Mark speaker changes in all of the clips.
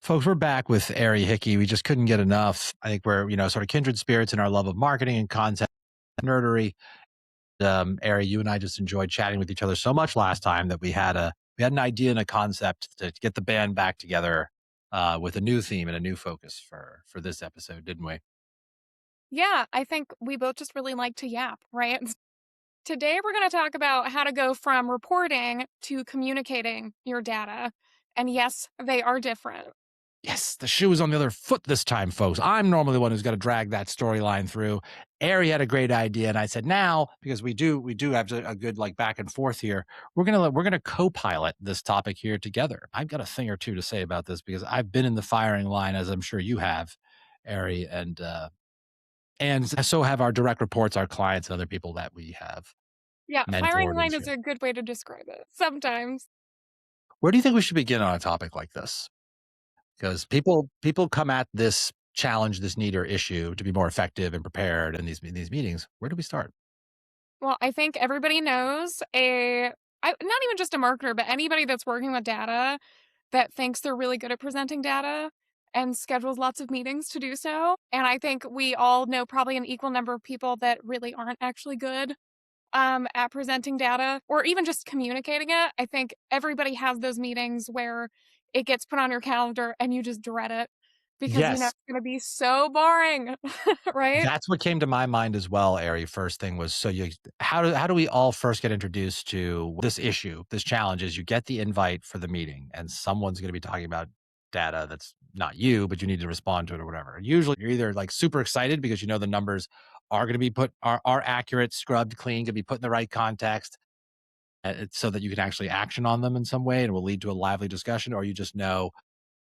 Speaker 1: Folks, we're back with Eri Hickey. We just couldn't get enough. I think we're, sort of kindred spirits in our love of marketing and content nerdery. Eri, you and I just enjoyed chatting with each other so much last time that we had an idea and a concept to get the band back together with a new theme and a new focus for this episode, didn't we?
Speaker 2: Yeah, I think we both just really like to yap, right? Today, we're going to talk about how to go from reporting to communicating your data. And yes, they are different.
Speaker 1: Yes, the shoe is on the other foot this time, folks. I'm normally the one who's got to drag that storyline through. Ari had a great idea, and I said, now because we do have a good like back and forth here, we're gonna co-pilot this topic here together. I've got a thing or two to say about this because I've been in the firing line, as I'm sure you have, Ari, and so have our direct reports, our clients, and other people that we have
Speaker 2: Yeah, firing
Speaker 1: mentored and
Speaker 2: line is
Speaker 1: shared.
Speaker 2: a good way to describe it sometimes.
Speaker 1: Where do you think we should begin on a topic like this? Because people come at this challenge, this need or issue to be more effective and prepared in these meetings. Where do we start?
Speaker 2: Well, I think everybody knows not even just a marketer, but anybody that's working with data that thinks they're really good at presenting data and schedules lots of meetings to do so. And I think we all know probably an equal number of people that really aren't actually good at presenting data or even just communicating it. I think everybody has those meetings where it gets put on your calendar and you just dread it because you know
Speaker 1: Yes,
Speaker 2: it's going to be so boring, right?
Speaker 1: that's what came to my mind as well, Ari. First thing was how do we all first get introduced to this issue, this challenge is you get the invite for the meeting and someone's going to be talking about data that's not you, but you need to respond to it or whatever. Usually you're either like super excited because you know the numbers are going to be are accurate, scrubbed, clean, can be put in the right context so that you can actually action on them in some way and it will lead to a lively discussion, or you just know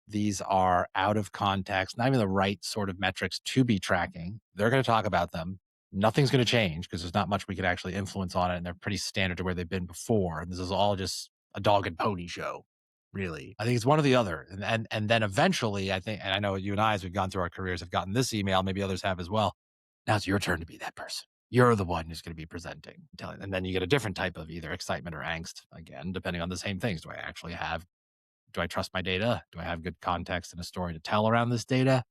Speaker 1: these are out of context, not even the right sort of metrics to be tracking. They're going to talk about them. Nothing's going to change because there's not much we can actually influence on it. And they're pretty standard to where they've been before. And this is all just a dog and pony show, really. I think it's one or the other. And then eventually, I think, and I know you and I, as we've gone through our careers, have gotten this email, maybe others have as well. Now it's your turn to be that person. You're the one who's going to be presenting, telling, and then you get a different type of either excitement or angst, again, depending on the same things. Do I trust my data? Do I have good context and a story to tell around this data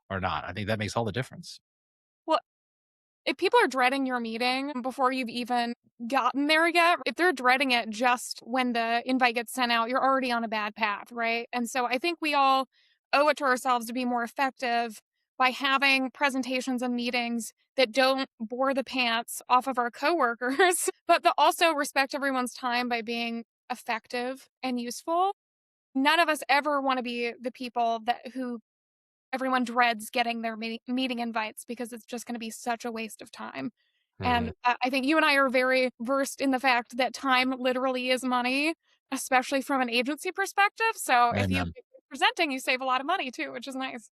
Speaker 1: or not? I think that makes all the difference.
Speaker 2: Well, if people are dreading your meeting before you've even gotten there yet, if they're dreading it just when the invite gets sent out, you're already on a bad path, right? And so I think we all owe it to ourselves to be more effective by having presentations and meetings that don't bore the pants off of our coworkers, but that also respect everyone's time by being effective and useful. None of us ever want to be the people that who everyone dreads getting their meeting invites because it's just going to be such a waste of time. And
Speaker 1: Mhm.
Speaker 2: I think you and I are very versed in the fact that time literally is money, especially from an agency perspective. So
Speaker 1: Amen.
Speaker 2: if you're presenting, you save a lot of money too, which is nice.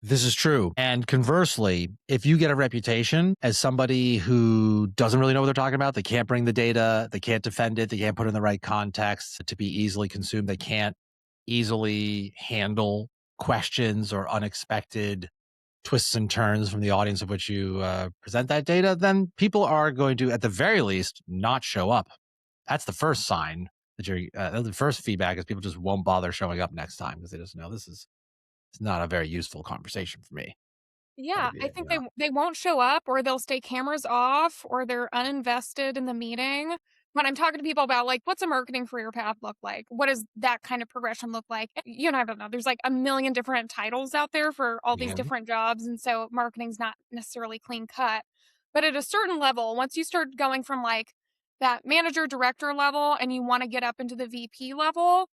Speaker 1: This is true. And conversely, if you get a reputation as somebody who doesn't really know what they're talking about, they can't bring the data, they can't defend it, they can't put it in the right context to be easily consumed, they can't easily handle questions or unexpected twists and turns from the audience of which you present that data, then people are going to, at the very least, not show up. That's the first sign that the first feedback is people just won't bother showing up next time because they just know it's not a very useful conversation for me. That'll
Speaker 2: Yeah,
Speaker 1: be
Speaker 2: I
Speaker 1: it.
Speaker 2: think they won't show up or they'll stay cameras off or they're uninvested in the meeting. When I'm talking to people about like what's a marketing career path look like? What does that kind of progression look like? You and I don't know. There's like a million different titles out there for all these
Speaker 1: Yeah.
Speaker 2: different jobs and so marketing's not necessarily clean cut. But at a certain level, once you start going from like that manager director level and you want to get up into the VP level,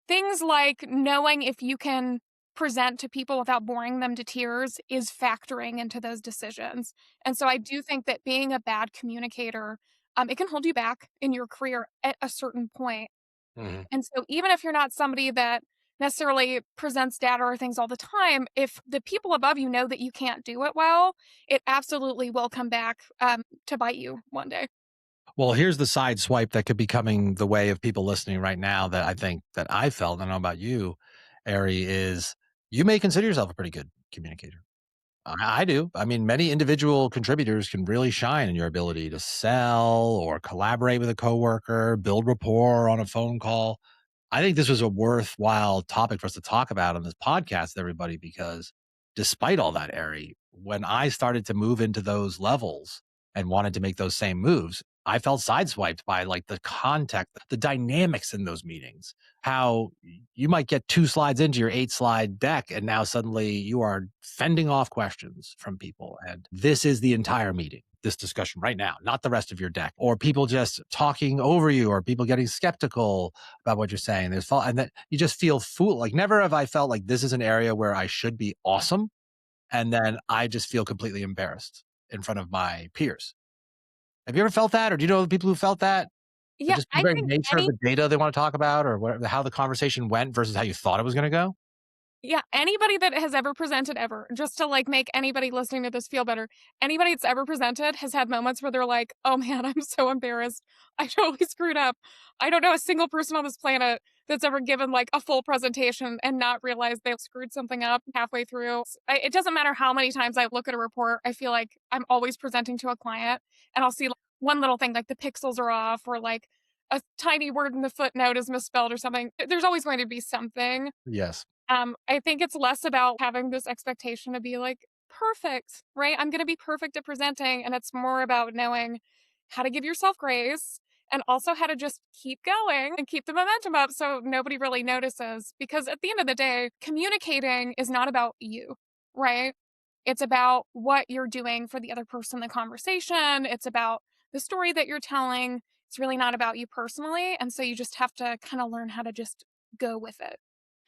Speaker 2: things like knowing if you can present to people without boring them to tears is factoring into those decisions. And so I do think that being a bad communicator, it can hold you back in your career at a certain point.
Speaker 1: Mhm.
Speaker 2: And so even if you're not somebody that necessarily presents data or things all the time, if the people above you know that you can't do it well, it absolutely will come back to bite you one day.
Speaker 1: Well, here's the side swipe that could be coming the way of people listening right now that I think that I felt. I don't know about you, Ari, is you may consider yourself a pretty good communicator. I do. I mean, many individual contributors can really shine in your ability to sell or collaborate with a coworker, build rapport on a phone call. I think this was a worthwhile topic for us to talk about on this podcast, everybody, because despite all that, Ari, when I started to move into those levels and wanted to make those same moves, I felt sideswiped by like the context, the dynamics in those meetings. How you might get 2 slides into your 8 slide deck, and now suddenly you are fending off questions from people. And this is the entire meeting, this discussion right now, not the rest of your deck, or people just talking over you, or people getting skeptical about what you're saying. And that you just feel fool. Like never have I felt like this is an area where I should be awesome, and then I just feel completely embarrassed in front of my peers. Have you ever felt that, or do you know the people who felt that? Or
Speaker 2: Yeah,
Speaker 1: just the
Speaker 2: I
Speaker 1: very
Speaker 2: think
Speaker 1: nature of
Speaker 2: any
Speaker 1: the data they want to talk about, or what, how the conversation went versus how you thought it was going to go?
Speaker 2: Yeah, anybody that has ever presented ever, just to, like, make anybody listening to this feel better, anybody that's ever presented has had moments where they're like, "Oh, man, I'm so embarrassed. I totally screwed up." I don't know a single person on this planet that's ever given, like, a full presentation and not realized they screwed something up halfway through. It doesn't matter how many times I look at a report, I feel like I'm always presenting to a client, and I'll see, like, one little thing, like the pixels are off or, like, a tiny word in the footnote is misspelled or something. There's always going to be something.
Speaker 1: Yes.
Speaker 2: I think it's less about having this expectation to be like, perfect, right? I'm going to be perfect at presenting. And it's more about knowing how to give yourself grace and also how to just keep going and keep the momentum up so nobody really notices. Because at the end of the day, communicating is not about you, right? It's about what you're doing for the other person in the conversation. It's about the story that you're telling. It's really not about you personally. And so you just have to kind of learn how to just go with it.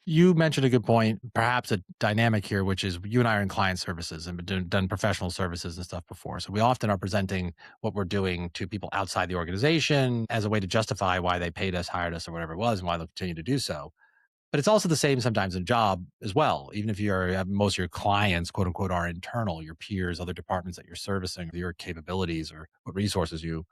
Speaker 1: You mentioned a good point, perhaps a dynamic here, which is you and I are in client services and done professional services and stuff before. So we often are presenting what we're doing to people outside the organization as a way to justify why they paid us, hired us, or whatever it was, and why they'll continue to do so. But it's also the same sometimes in job as well. Even if most of your clients, quote unquote, are internal, your peers, other departments that you're servicing, your capabilities or what resources you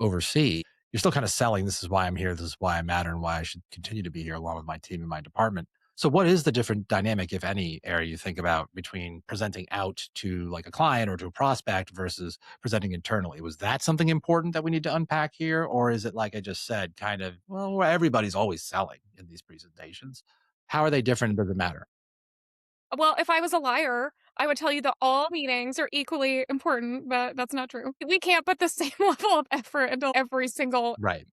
Speaker 1: oversee, you're still kind of selling, this is why I'm here, this is why I matter, and why I should continue to be here along with my team and my department. So what is the different dynamic, if any, area you think about between presenting out to like a client or to a prospect versus presenting internally? Was that something important that we need to unpack here? Or is it like I just said, kind of, well, where everybody's always selling in these presentations? How are they different? Does it matter?
Speaker 2: Well, if I was a liar, I would tell you that all meetings are equally important, but that's not true. We can't put the same level of effort into every single
Speaker 1: Right.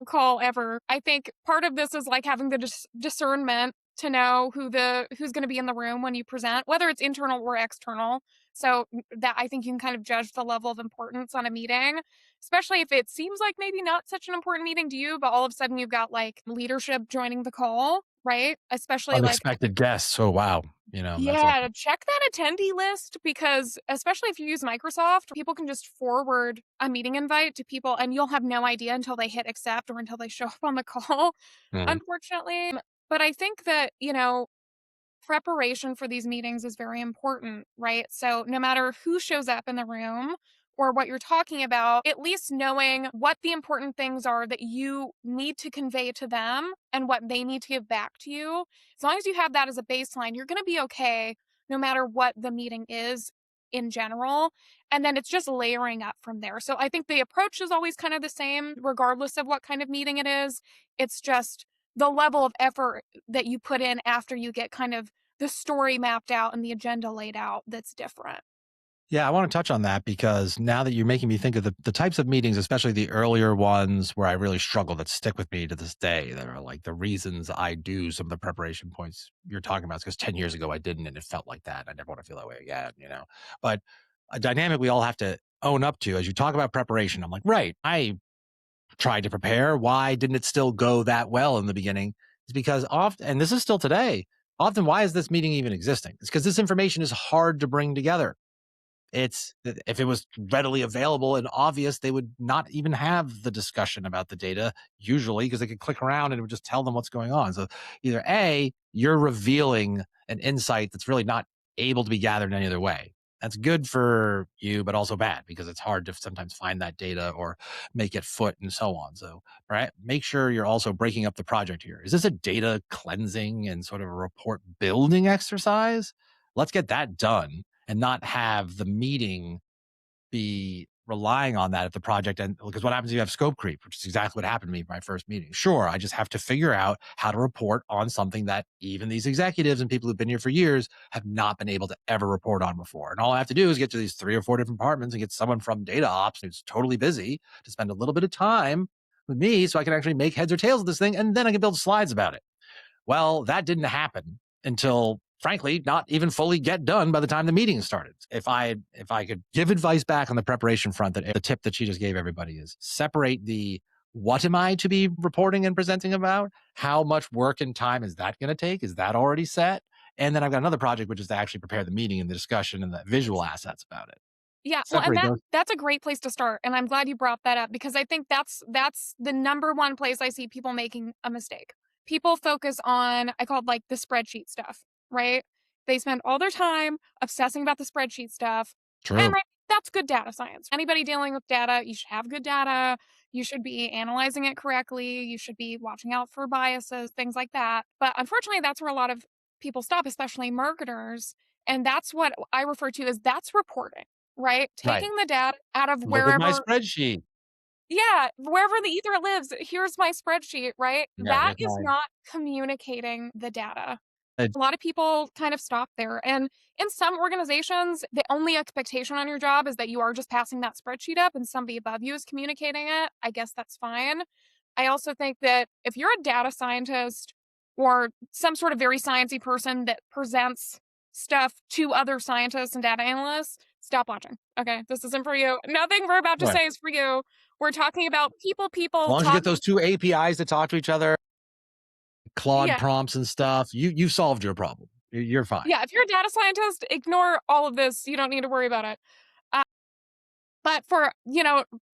Speaker 2: call ever. I think part of this is like having the discernment to know who's going to be in the room when you present, whether it's internal or external. So that I think you can kind of judge the level of importance on a meeting, especially if it seems like maybe not such an important meeting to you, but all of a sudden you've got like leadership joining the call, right? Especially like
Speaker 1: Unexpected guests. Oh, wow. That's
Speaker 2: yeah,
Speaker 1: awesome.
Speaker 2: to check that attendee list because especially if you use Microsoft, people can just forward a meeting invite to people and you'll have no idea until they hit accept or until they show up on the call,
Speaker 1: Mhm.
Speaker 2: unfortunately. But I think that, preparation for these meetings is very important, right? So, no matter who shows up in the room or what you're talking about, at least knowing what the important things are that you need to convey to them and what they need to give back to you. As long as you have that as a baseline, you're going to be okay no matter what the meeting is in general. And then it's just layering up from there. So, I think the approach is always kind of the same, regardless of what kind of meeting it is. It's just the level of effort that you put in after you get kind of the story mapped out and the agenda laid out that's different.
Speaker 1: Yeah, I want to touch on that because now that you're making me think of the types of meetings, especially the earlier ones where I really struggle that stick with me to this day, that are like the reasons I do some of the preparation points you're talking about. Because 10 years ago I didn't, and it felt like that. I never want to feel that way again. But a dynamic we all have to own up to as you talk about preparation. I'm like, right, I tried to prepare. Why didn't it still go that well in the beginning? It's because often, and this is still today, often, why is this meeting even existing? It's because this information is hard to bring together. If it was readily available and obvious, they would not even have the discussion about the data usually because they could click around and it would just tell them what's going on. So either A, you're revealing an insight that's really not able to be gathered any other way. That's good for you, but also bad because it's hard to sometimes find that data or make it foot and so on. So, right, make sure you're also breaking up the project here. Is this a data cleansing and sort of a report building exercise? Let's get that done and not have the meeting be relying on that if the project and because what happens if you have scope creep, which is exactly what happened to me in my first meeting. Sure, I just have to figure out how to report on something that even these executives and people who've been here for years have not been able to ever report on before. And all I have to do is get to these 3 or 4 different departments and get someone from data ops who's totally busy to spend a little bit of time with me so I can actually make heads or tails of this thing, and then I can build slides about it. Well, that didn't happen until frankly not even fully get done by the time the meeting started. If I could give advice back on the preparation front, that the tip that she just gave everybody is separate the what am I to be reporting and presenting about? How much work and time is that going to take? Is that already set? And then I've got another project, which is to actually prepare the meeting and the discussion and the visual assets about it.
Speaker 2: Yeah, well, and
Speaker 1: Separate those.
Speaker 2: that's a great place to start, and I'm glad you brought that up because I think that's the number one place I see people making a mistake. People focus on I call it like the spreadsheet stuff, right? They spend all their time obsessing about the spreadsheet stuff, and
Speaker 1: True.
Speaker 2: right, that's good data science. Anybody dealing with data, you should have good data. You should be analyzing it correctly. You should be watching out for biases, things like that. But unfortunately, that's where a lot of people stop, especially marketers. And that's what I refer to as that's reporting, right?
Speaker 1: Right.
Speaker 2: Taking the data out of
Speaker 1: Look at my
Speaker 2: wherever,
Speaker 1: spreadsheet.
Speaker 2: yeah, wherever the ether lives. Here's my spreadsheet, right?
Speaker 1: Yeah,
Speaker 2: That
Speaker 1: here's
Speaker 2: is
Speaker 1: my
Speaker 2: not communicating the data.
Speaker 1: uh,
Speaker 2: A lot of people kind of stop there. And in some organizations, the only expectation on your job is that you are just passing that spreadsheet up and somebody above you is communicating it. I guess that's fine. I also think that if you're a data scientist or some sort of very sciencey person that presents stuff to other scientists and data analysts, stop watching. Okay, this isn't for you. Nothing we're about to
Speaker 1: right.
Speaker 2: say is for you. We're talking about
Speaker 1: As
Speaker 2: people
Speaker 1: long as you get
Speaker 2: talking.
Speaker 1: those two APIs to talk to each other, Claude
Speaker 2: Yeah,
Speaker 1: prompts and stuff, you've solved your problem. You're fine.
Speaker 2: yeah. If you're a data scientist, ignore all of this. You don't need to worry about it. Uh, but for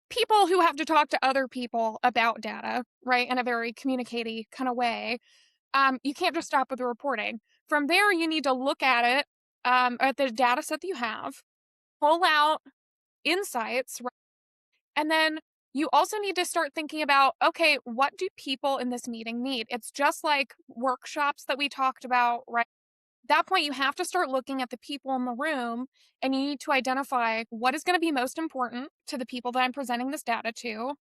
Speaker 2: people who have to talk to other people about data, right, in a very communicative kind of way, you can't just stop with the reporting. From there, you need to look at it, at the data set that you have, pull out insights, right? And then you also need to start thinking about, okay, what do people in this meeting need? It's just like workshops that we talked about, right? That point, you have to start looking at the people in the room and you need to identify what is going to be most important to the people that I'm presenting this data to.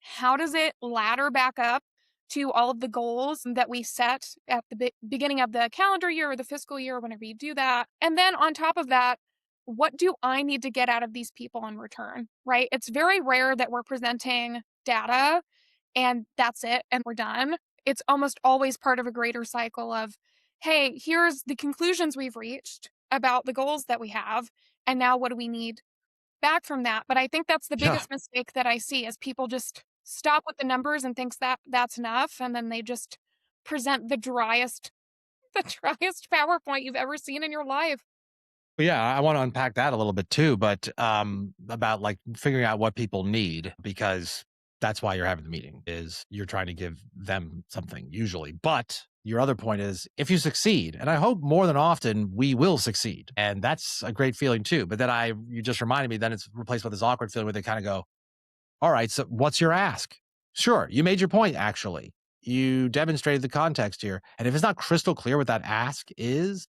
Speaker 2: How does it ladder back up to all of the goals that we set at the beginning of the calendar year or the fiscal year, whenever you do that? And then on top of that, what do I need to get out of these people in return, right? It's very rare that we're presenting data and that's it and we're done. It's almost always part of a greater cycle of, hey, here's the conclusions we've reached about the goals that we have. And now what do we need back from that? But I think that's the
Speaker 1: Yeah.
Speaker 2: biggest mistake that I see is people just stop with the numbers and thinks that that's enough. And then they just present the driest, the driest PowerPoint you've ever seen in your life.
Speaker 1: But yeah, I want to unpack that a little bit too, but about like figuring out what people need because that's why you're having the meeting is you're trying to give them something usually. But your other point is if you succeed, and I hope more than often we will succeed. And that's a great feeling too. But then you just reminded me, then it's replaced with this awkward feeling where they kind of go, all right, so what's your ask? Sure, you made your point, actually. You demonstrated the context here. And if it's not crystal clear what that ask is,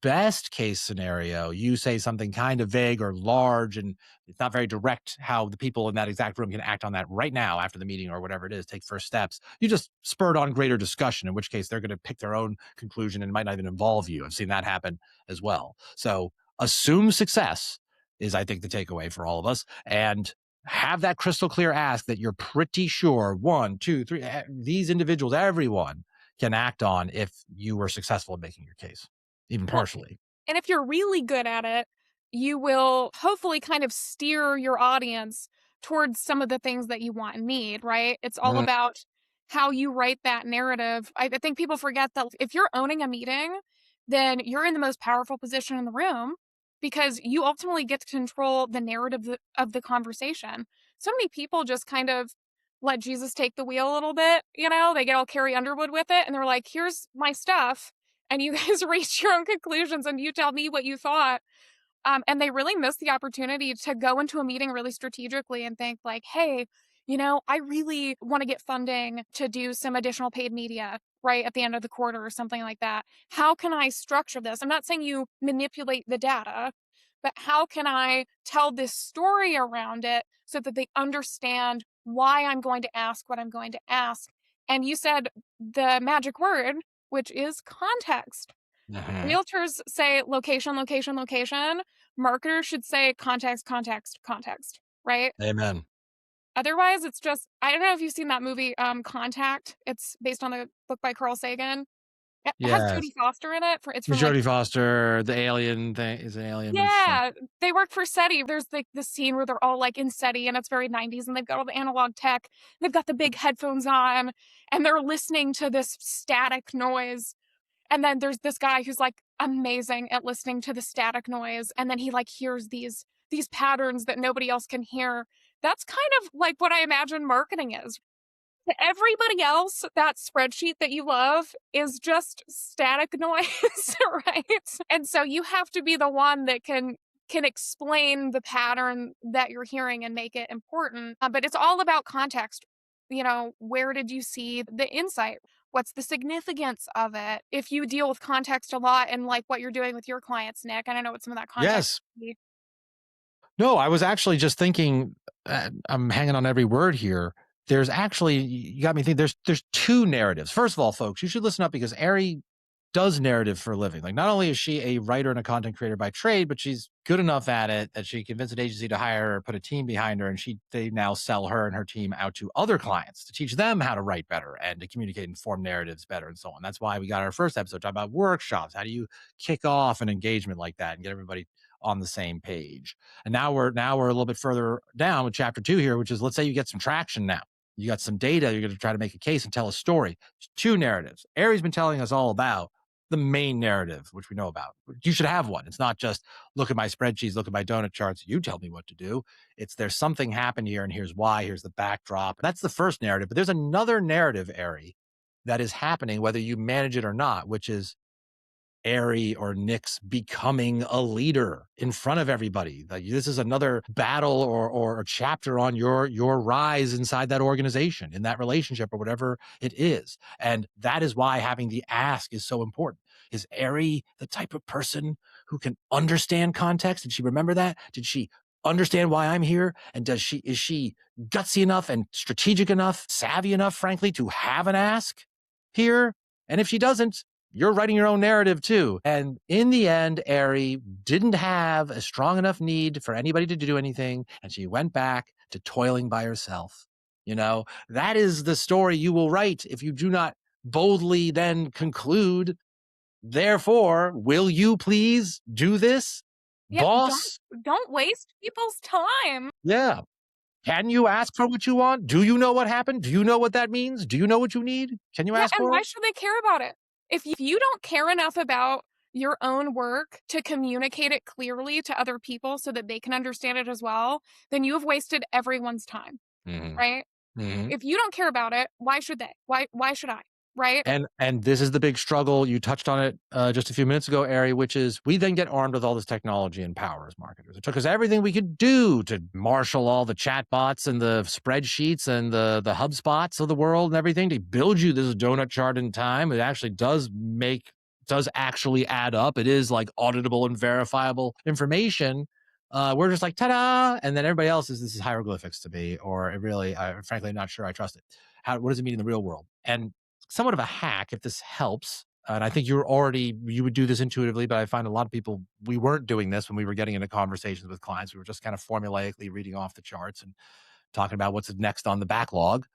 Speaker 1: best case scenario, you say something kind of vague or large, and it's not very direct how the people in that exact room can act on that right now after the meeting or whatever it is, take first steps. You just spurred on greater discussion, in which case they're going to pick their own conclusion and it might not even involve you. I've seen that happen as well. So assume success is, I think, the takeaway for all of us. And have that crystal clear ask that you're pretty sure one, two, three, these individuals, everyone can act on if you were successful in making your case, even
Speaker 2: Well,
Speaker 1: partially.
Speaker 2: and if you're really good at it, you will hopefully kind of steer your audience towards some of the things that you want and need, right? It's all
Speaker 1: Mm,
Speaker 2: about how you write that narrative. I think people forget that if you're owning a meeting, then you're in the most powerful position in the room because you ultimately get to control the narrative of the conversation. So many people just kind of let Jesus take the wheel a little bit, they get all Carrie Underwood with it and they're like, here's my stuff and you guys reach your own conclusions and you tell me what you thought. And they really miss the opportunity to go into a meeting really strategically and think like, hey, I really want to get funding to do some additional paid media right at the end of the quarter or something like that. How can I structure this? I'm not saying you manipulate the data, but how can I tell this story around it so that they understand why I'm going to ask what I'm going to ask? And you said the magic word, which is context.
Speaker 1: Mhm.
Speaker 2: Realtors say location, location, location. Marketers should say context, context, context, right?
Speaker 1: Amen.
Speaker 2: Otherwise, it's just I don't know if you've seen that movie, Contact. It's based on the book by Carl Sagan. It has
Speaker 1: Yes.
Speaker 2: Jodie Foster in it. It's from like
Speaker 1: Jodie Foster, the alien thing is an alien, but it's like
Speaker 2: yeah, they work for SETI. There's like the scene where they're all like in SETI and it's very 90s and they've got all the analog tech. They've got the big headphones on and they're listening to this static noise. And then there's this guy who's like amazing at listening to the static noise and then he like hears these patterns that nobody else can hear. That's kind of like what I imagine marketing is. To everybody else, that spreadsheet that you love is just static noise, right? And so you have to be the one that can explain the pattern that you're hearing and make it important. But it's all about context. You know, where did you see the insight? What's the significance of it? If you deal with context a lot and like what you're doing with your clients, Nick, I don't know what some of that context
Speaker 1: yes.
Speaker 2: would be.
Speaker 1: No, I was actually just thinking, I'm hanging on every word here. There's actually you got me thinking there's 2 narratives. First of all, folks, you should listen up because Eri does narrative for a living. Like, not only is she a writer and a content creator by trade, but she's good enough at it that she convinced an agency to hire her, put a team behind her, and they now sell her and her team out to other clients to teach them how to write better and to communicate and form narratives better and so on. That's why we got our first episode talking about workshops. How do you kick off an engagement like that and get everybody on the same page? And now we're a little bit further down with chapter 2 here, which is let's say you get some traction now. You got some data, you're going to try to make a case and tell a story. It's 2 narratives. Ari's been telling us all about the main narrative, which we know about. You should have one. It's not just look at my spreadsheets, look at my donut charts. You tell me what to do. It's there's something happened here, and here's why. Here's the backdrop. That's the first narrative. But there's another narrative, Eri, that is happening whether you manage it or not, which is Eri or Nick's becoming a leader in front of everybody. Like, this is another battle or a chapter on your rise inside that organization, in that relationship or whatever it is. And that is why having the ask is so important. Is Eri the type of person who can understand context? Did she remember that? Did she understand why I'm here? And is she gutsy enough and strategic enough, savvy enough, frankly, to have an ask here? And if she doesn't, you're writing your own narrative too. And in the end, Eri didn't have a strong enough need for anybody to do anything. And she went back to toiling by herself. That is the story you will write if you do not boldly then conclude, therefore, will you please do this,
Speaker 2: Yeah,
Speaker 1: boss?
Speaker 2: don't waste people's time.
Speaker 1: Yeah. Can you ask for what you want? Do you know what happened? Do you know what that means? Do you know what you need? Can you
Speaker 2: Yeah,
Speaker 1: ask
Speaker 2: and
Speaker 1: for
Speaker 2: why
Speaker 1: it?
Speaker 2: should they care about it? If you don't care enough about your own work to communicate it clearly to other people so that they can understand it as well, then you have wasted everyone's time,
Speaker 1: Hmm.
Speaker 2: right?
Speaker 1: Hmm.
Speaker 2: If you don't care about it, why should they? Why should I? Right?
Speaker 1: And this is the big struggle. You touched on it just a few minutes ago, Ari, which is we then get armed with all this technology and power as marketers. It took us everything we could do to marshal all the chat bots and the spreadsheets and the HubSpots of the world and everything to build you this donut chart in time. It actually does actually add up. It is like auditable and verifiable information. We're just like, ta-da! And then everybody else this is hieroglyphics to me, or it really, frankly, I'm not sure I trust it. What does it mean in the real world? And somewhat of a hack if this helps. And I think you would do this intuitively, but I find a lot of people, we weren't doing this when we were getting into conversations with clients. We were just kind of formulaically reading off the charts and talking about what's next on the backlog,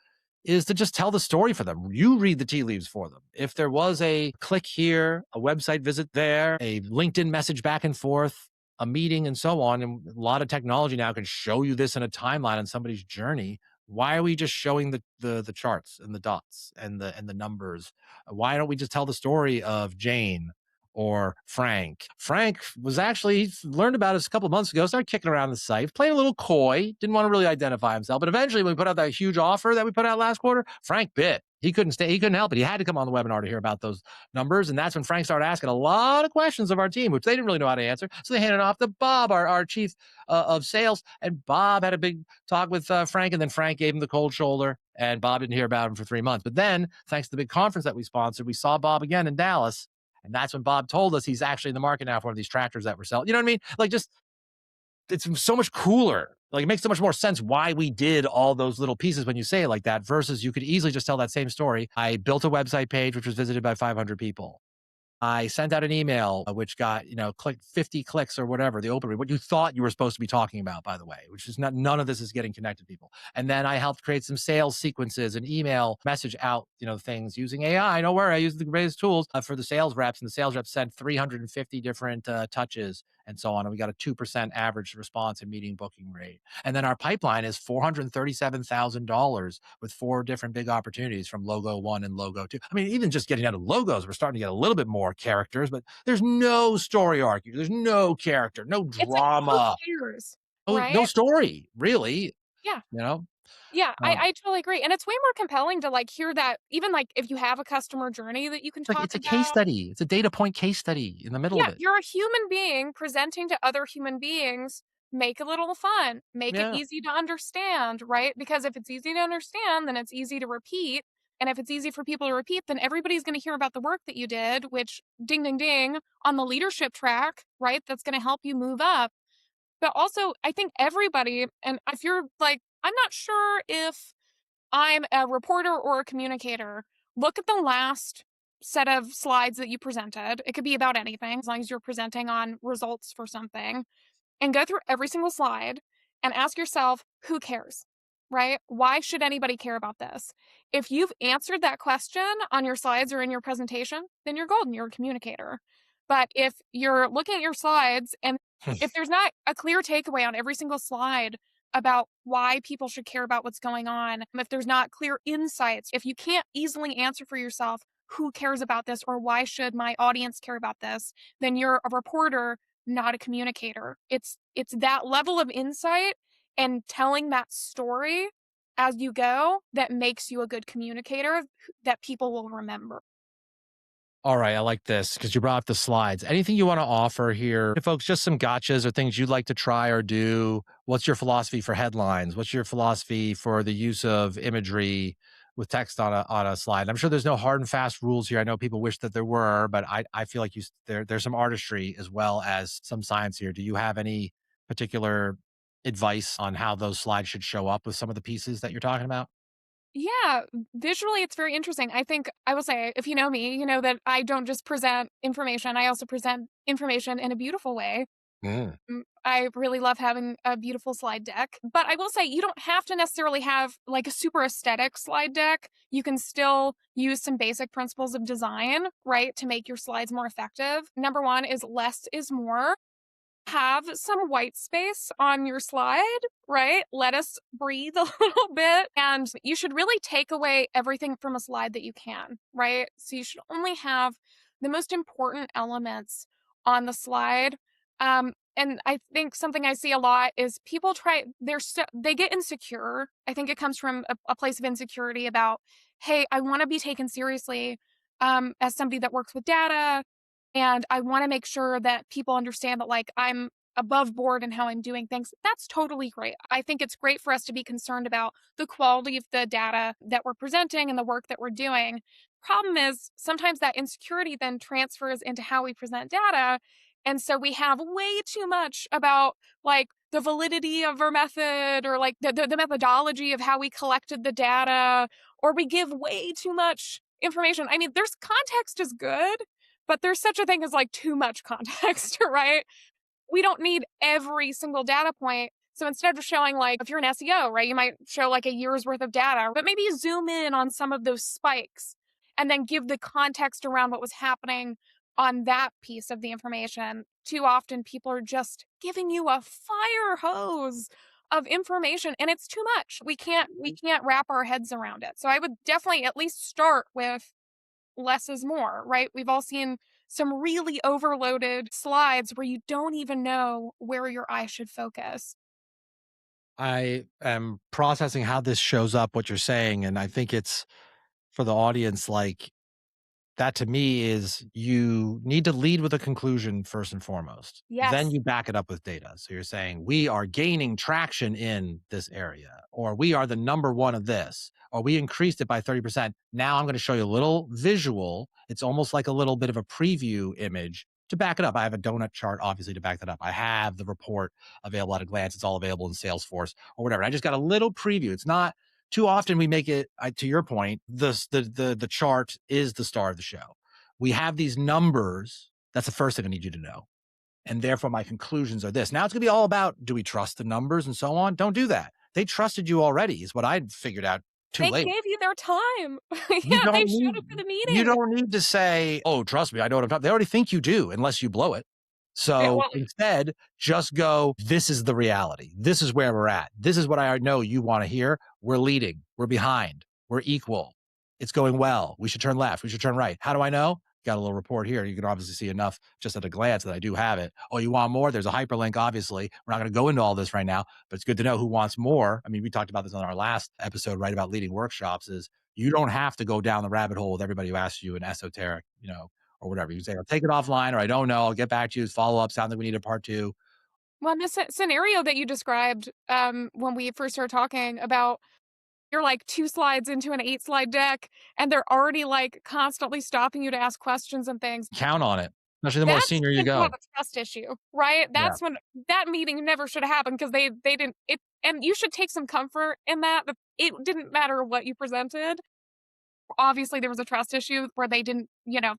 Speaker 1: is to just tell the story for them. You read the tea leaves for them. If there was a click here, a website visit there, a LinkedIn message back and forth, a meeting and so on, and a lot of technology now can show you this in a timeline on somebody's journey. Why are we just showing the charts and the dots and the numbers? Why don't we just tell the story of Jane or Frank? Frank was actually he learned about us a couple of months ago, started kicking around the site, playing a little coy, didn't want to really identify himself. But eventually, when we put out that huge offer that we put out last quarter, Frank bit. He couldn't stay, he couldn't help it. He had to come on the webinar to hear about those numbers. And that's when Frank started asking a lot of questions of our team, which they didn't really know how to answer. So they handed off to Bob, our chief of sales. And Bob had a big talk with Frank, and then Frank gave him the cold shoulder, and Bob didn't hear about him for 3 months. But then, thanks to the big conference that we sponsored, we saw Bob again in Dallas. And that's when Bob told us he's actually in the market now for one of these tractors that we're selling. You know what I mean? Like, just it's so much cooler. Like, it makes so much more sense why we did all those little pieces when you say it like that, versus you could easily just tell that same story. I built a website page which was visited by 500 people. I sent out an email which got, click 50 clicks or whatever, the open rate, what you thought you were supposed to be talking about, by the way, which is not, none of this is getting connected to people. And then I helped create some sales sequences and email message out, things using AI. Don't worry, I use the greatest tools for the sales reps, and the sales reps sent 350 different touches and so on. And we got a 2% average response and meeting booking rate. And then our pipeline is $437,000 with 4 different big opportunities from logo 1 and logo 2. I mean, even just getting out of logos, we're starting to get a little bit more characters, but there's no story arc. There's no character, no
Speaker 2: It's like, who
Speaker 1: drama,
Speaker 2: cares,
Speaker 1: no
Speaker 2: right?
Speaker 1: story, really.
Speaker 2: Yeah.
Speaker 1: You know,
Speaker 2: Yeah,
Speaker 1: uh,
Speaker 2: I totally agree, and it's way more compelling to, like, hear that even, like, if you have a customer journey that you can
Speaker 1: like
Speaker 2: talk
Speaker 1: it's a case
Speaker 2: about.
Speaker 1: study. It's a data point case study in the middle of
Speaker 2: Yeah,
Speaker 1: it.
Speaker 2: you're a human being presenting to other human beings. Make it a little fun. Make it
Speaker 1: Yeah.
Speaker 2: easy to understand, right? Because if it's easy to understand, then it's easy to repeat. And if it's easy for people to repeat, then everybody's going to hear about the work that you did, which ding, ding, ding on the leadership track, right? That's going to help you move up. But also, I think everybody, and if you're like, I'm not sure if I'm a reporter or a communicator. Look at the last set of slides that you presented. It could be about anything as long as you're presenting on results for something, and go through every single slide and ask yourself, who cares? Right? Why should anybody care about this? If you've answered that question on your slides or in your presentation, then you're golden. You're a communicator. But if you're looking at your slides and if there's not a clear takeaway on every single slide about why people should care about what's going on, if there's not clear insights, if you can't easily answer for yourself, who cares about this or why should my audience care about this, then you're a reporter, not a communicator. It's that level of insight and telling that story as you go that makes you a good communicator that people will remember.
Speaker 1: All right, I like this because you brought up the slides. Anything you want to offer here, folks? Just some gotchas or things you'd like to try or do. What's your philosophy for headlines? What's your philosophy for the use of imagery with text on a slide? I'm sure there's no hard and fast rules here. I know people wish that there were, but I feel like there's some artistry as well as some science here. Do you have any particular advice on how those slides should show up with some of the pieces that you're talking about?
Speaker 2: Yeah, visually, it's very interesting. I think I will say, if you know me, you know that I don't just present information, I also present information in a beautiful way.
Speaker 1: Mm.
Speaker 2: I really love having a beautiful slide deck, but I will say you don't have to necessarily have like a super aesthetic slide deck. You can still use some basic principles of design, right, to make your slides more effective. Number one is less is more. Have some white space on your slide, right? Let us breathe a little bit. And you should really take away everything from a slide that you can, right? So you should only have the most important elements on the slide. And I think something I see a lot is people they get insecure. I think it comes from a place of insecurity about, hey, I want to be taken seriously as somebody that works with data, and I want to make sure that people understand that like I'm above board in how I'm doing things. That's totally great. I think it's great for us to be concerned about the quality of the data that we're presenting and the work that we're doing. Problem is sometimes that insecurity then transfers into how we present data. And so we have way too much about like the validity of our method or like the methodology of how we collected the data, or we give way too much information. I mean, there's context is good, but there's such a thing as like too much context, right? We don't need every single data point. So instead of showing like, if you're an SEO, right, you might show like a year's worth of data, but maybe zoom in on some of those spikes and then give the context around what was happening on that piece of the information. Too often people are just giving you a fire hose of information and it's too much. We can't wrap our heads around it. So I would definitely at least start with less is more, right? We've all seen some really overloaded slides where you don't even know where your eye should focus.
Speaker 1: I am processing how this shows up, what you're saying, and I think it's for the audience, like, that to me is you need to lead with a conclusion first and foremost. Then
Speaker 2: Yes.
Speaker 1: you back it up with data. So you're saying, we are gaining traction in this area, or we are the number one of this, or we increased it by 30%. Now I'm going to show you a little visual. It's almost like a little bit of a preview image to back it up. I have a donut chart, obviously, to back that up. I have the report available at a glance. It's all available in Salesforce or whatever. I just got a little preview. It's not too often we make it, to your point, the chart is the star of the show. We have these numbers. That's the first thing I need you to know. And therefore, my conclusions are this. Now it's going to be all about, do we trust the numbers and so on? Don't do that. They trusted you already, is what I'd figured out too
Speaker 2: They
Speaker 1: late.
Speaker 2: gave you their time.
Speaker 1: You
Speaker 2: Yeah, they
Speaker 1: don't
Speaker 2: showed
Speaker 1: need
Speaker 2: up for the
Speaker 1: you
Speaker 2: meeting.
Speaker 1: don't need to say, "Oh, trust me, I know what I'm talking." They already think you do, unless you blow it.
Speaker 2: Yeah,
Speaker 1: So
Speaker 2: well,
Speaker 1: instead, just go, "This is the reality. This is where we're at. This is what I know you want to hear. We're leading. We're behind. We're equal. It's going well. We should turn left. We should turn right. How do I know? Got a little report here. You can obviously see enough just at a glance that I do have it. Oh, you want more? There's a hyperlink, obviously. We're not going to go into all this right now, but it's good to know who wants more. I mean, we talked about this on our last episode, right? About leading workshops is you don't have to go down the rabbit hole with everybody who asks you an esoteric, or whatever. You can say, I'll take it offline, or I don't know. I'll get back to you. Follow up. Sounds like we need a part two.
Speaker 2: well, in the scenario that you described, when we first started talking about you're like 2 slides into an 8-slide deck, and they're already, like, constantly stopping you to ask questions and things.
Speaker 1: Count on it. Especially the more
Speaker 2: That's
Speaker 1: senior you
Speaker 2: when you have
Speaker 1: go.
Speaker 2: a trust issue, right?
Speaker 1: Yeah.
Speaker 2: That's when that meeting never should have happened because they didn't it and you should take some comfort in that, it didn't matter what you presented. Obviously, there was a trust issue where they didn't